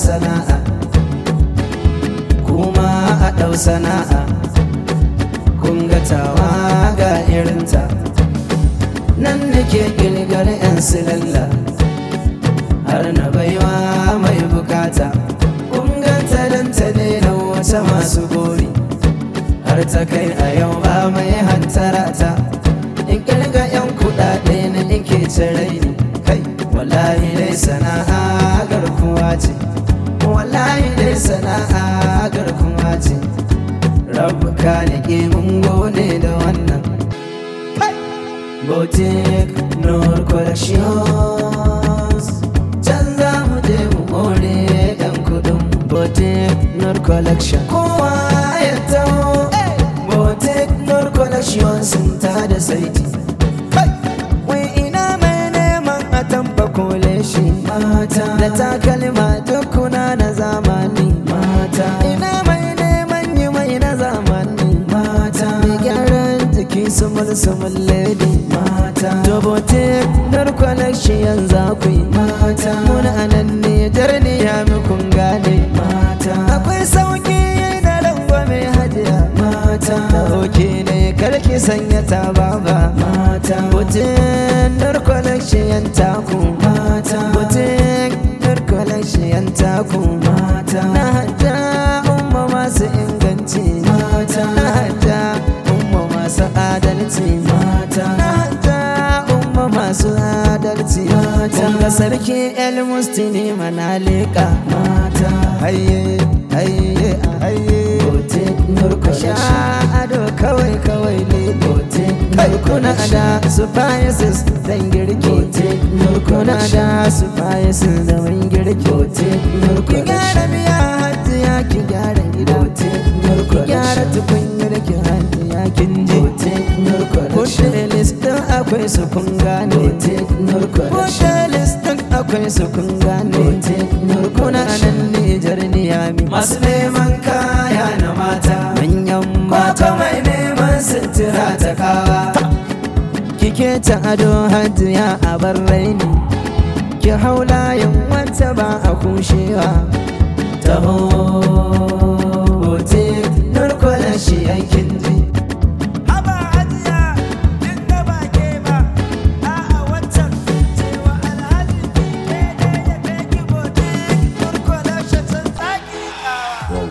sana'a, kuma a ɗau sana'a. Kun ga tawa ga irinta, nan nake ƙirgar 'yan silalla, har na baiwa mai bukata. Kun ganta don ta daina wata masu gori, har ta kai a yau ba mai hantara ta. In ƙirga 'yan kuɗaɗe na in ke cirai ni, kai wallahi dai sana'a garkuwa ce, wallahi dai sana'a garkuwa ce. Rabu ka nake mun gode da wannan. Boutique Noor Collections, can za mu je mu more 'yan kuɗin. Boutique Noor Collection, kowa ya taho. Boutique Noor Collection sun tada saiti. Wai ina mai neman atamfa kole shi mata, da takalma dukkuna na zamani mata. Ina mai neman yi mai na zamani mata, mai gyaran jiki sumul lady mata. To Boutique Noor Collection za ku yi mata, muna anan ne jarni ya mi kun gane mata. Akwai sauki da rangwame hajiya mata, da oke ne karki sanya ta baba mata. Boutique Noor Collection taku mata, Boutique Noor Collection taku mata. Na hajja umma masu inganci mata, na hajja umma masu adalci mata, na hajja umma masu adalci mata. Kunga sarki El Mustini Manalika mata, hayye hayye hayye. Boutique Noor Collection ado kawai kawai ne. Boutique Noor kuna da spices dan girki. Boutique Noor kuna da spices da man girki. Boutique Noor ki gyara miya hajiya ki gyara gida. Boutique Noor ki gyara tukunyar ki hajiya kin je. Boutique Noor Collection food list din akwai su kun gane. Boutique Noor Collection food list din akwai su kun gane. Boutique Noor kuna nan ne jarniyami, masu neman kaya na mata, manyan mata mai neman sutura ta kawa. Kike ta ado hajiya a bar raini, ki hau layin wata ba a kushewa. Taho Boutique Noor Collection yankin ji. Haba hajiya in da ba ke ba, a'a wancan cewa alhaji ne da ya kai ki Boutique Noor Collection sun tsaki kawa. Wow,